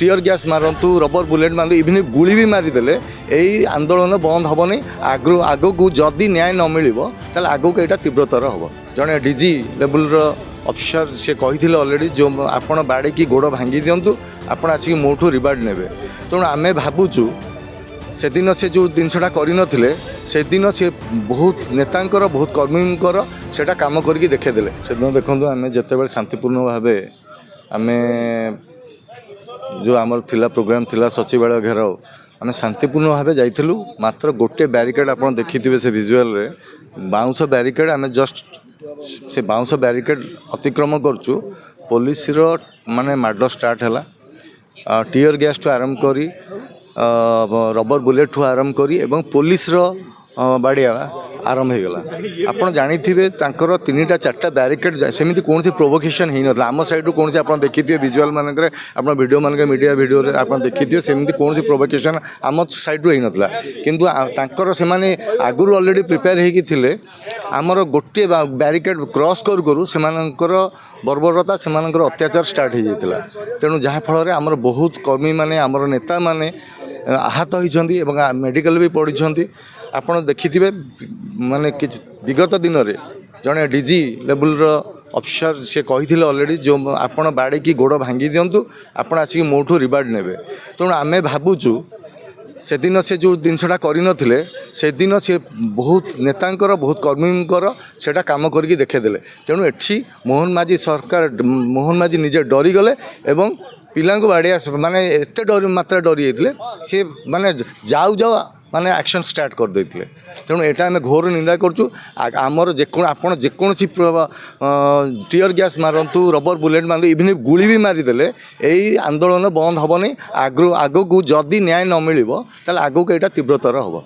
Tier gas मारतु rubber bullet मारतु even गुली भी मारिदेले यही आंदोलन बंद हेनी आगू जदि न्याय न मिल आगू यहाँ तीव्रतर हम जड़े डीजी लेवल अफिसर से कही अलरेडी जो आपण बाड़ी की गोड़ भांगी दिंतु आपण आसिक मोठू रिवार्ड ने तेणु आम भावुचु से दिन से जो जिनसा करते से दिन से बहुत नेतांकर बहुत कर्मींकर सेटा काम करके देखेदेले से दिन देखो आम जिते शांतिपूर्ण भाव आम जो आमर थिला प्रोग्राम थिला सचिवालय घेराव आम शांतिपूर्ण भाव जाइलु मात्र गोटे बैरिकेड आप देखिथे से विजुअल रे बाउंस बैरिकेड आम जस्ट से बाउंस बैरिकेड अतिक्रम करचु पुलिस माने माड स्टार्ट है टीयर गैस ठू आरंभ करी रबर बुलेट ठू आरंभ करी एवं पुलिस बाड़िया आरंभ हो गला आपड़ जानी थे तांकर तीन टा चार्टा बैरिकेड सेमती कौन प्रोवोकेशन हो ना आम सैड कौन आप देखिए विजुअल मानक वीडियो मानक मीडिया वीडियो आप देखिए सेमती कौन प्रोवोकेशन आम सैड हो ना किंतु से आगुरी अलरेडी प्रिपेयर होते आमर गोटे बैरिकेड क्रॉस करूँ से बर्बरता से अत्याचार स्टार्ट हो जाता तेणु जहाँफल आमर बहुत कर्मी माने आमर नेता माने आहत होती मेडिकल भी पढ़ी आपड़ देखिथे माने विगत दिन में जड़े डीजी लेवल अफिसर से कही अलरेडी जो आपण बाड़ी की गोड़ भांगी दिंतु आपण आसिक मोठू रिवार्ड ने तेणु आम भावुचु से दिन से जो जिनसा करते से दिन से बहुत नेतांकर बहुत कर्मींकर सेटा काम करके देखेदेले तेणु एठी मोहन माझी सरकार मोहन माझी निजे डरीगले एवं पिला बाड़िया माने एते डर मात्रा डरी जाते सी माने जाऊ जाऊ माने एक्शन स्टार्ट कर देते तेणु यहाँ आम घोर निंदा करूँ आमर आपड़ जेकोसी टीयर गैस मारतु रबर बुलेट मारतु इवन गुली भी मारिदेले यही आंदोलन बंद हेनी आगू जदि न्याय न मिल आगू यहाँ तीव्रतर हम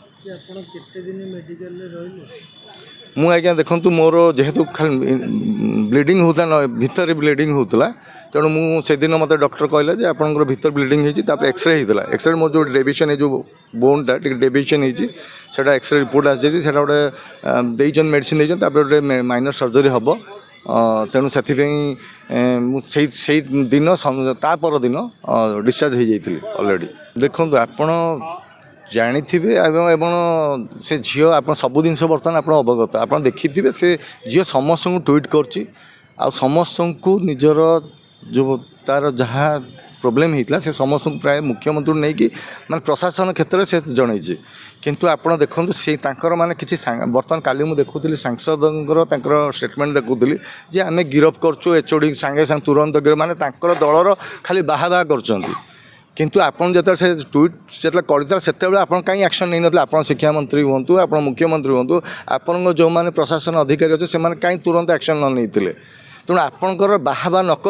मु आज्ञा देखु मोर जेहेतु खाली ब्लीडिंग होता भितर ब्लीडिंग होता तेणु मुझे दिन मत डॉक्टर कहले आपंकर भीतर ब्लीडिंग होती एक्सरे होता एक्सरे मोर जो डेविएशन जो बोनटा टी डेविएशन होता एक्सरे रिपोर्ट आसी गोटे मेडिसिन देते गोटे माइनर सर्जरी हम तेणु से दिन तापर दिन डिस्चार्ज हो जाती अलरेडी देखो आपण जानी थे एवं से झील आप सब जिन बर्तमान आप अवगत आप देखिथे से झील समस्त ट्वीट कर समस्त को निजर जो तार जहाँ प्रोब्लेम होता से समस्त प्राय मुख्यमंत्री नहीं कि माने प्रशासन क्षेत्र से जन किंतु आप देखो से माने किसी बर्तमान काली मुझे देखुली सांसद स्टेटमेंट देखुली जे आम गिरफ करचु एचओडी सांगे सांगे तुरंत गिरफ माने दलर खाली बाहा बाहा कर किंतु आपन जो से ट्वीट जो करता से कहीं एक्शन नहीं ना आप शिक्षा मंत्री हूँ आप मुख्यमंत्री हूँ आपन जो मैंने प्रशासन अधिकारी अच्छे से कहीं तुरंत एक्शन न नहीं तेणु आपणकर बाहाबा नक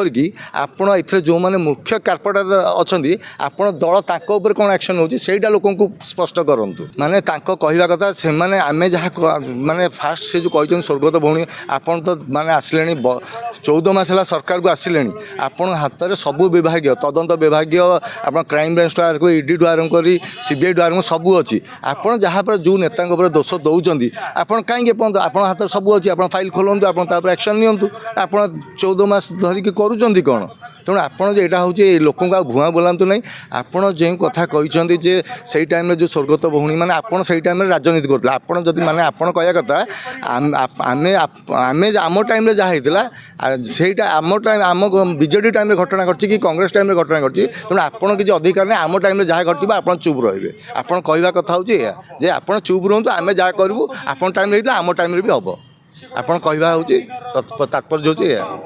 आपड़ जो मैंने मुख्य कार्पोरेटर अच्छा आपड़ दल तापर कौन एक्शन होटा लोक स्पष्ट करूँ माने कहवा कथा से आम जहाँ माने फास्ट से जो कहते स्वर्गत भौणी आपन तो माने आसिले 14 मास है सरकार को आसिले आपण हाथ में सबू विभाग तदंत विभाग आप क्राइम ब्रांच टू आरंभ ईडी टू आरंभ कर सीबीआई टू आरंभ सबू अच्छी आपड़ जहाँ पर जो नेता दोष दौरान आपड़ कहीं आप हाथ सब अच्छी आप फाइल खोलूँ आप एक्शन नियंतु आप 14 मास धरिकी करुँच कौन तेणु आपड़ जो यहाँ हूँ लोक भुआ बोलांतु नहीं आपड़ जो कथा कहते जे से टाइम जो स्वर्गत भौणी मैंने आपड़ से टाइम राजनीति करते आपड़ जब मैंने आपड़ कह कथा आम आम टाइम जहाँ होता से आम टाइम आम बीजेडी टाइम घटना घटी कि कांग्रेस टाइम घटना घटी तेणु आपड़ किसी अधिकार नहीं आम टाइम जहाँ घटो आप चुप रे आपड़ कहवा कथा हूँ जे आप चुप रुहतु आम जहाँ करूँ आप टाइम आम टाइम भी हम आपड़ कहवा हूँ तात्पर्य हूँ।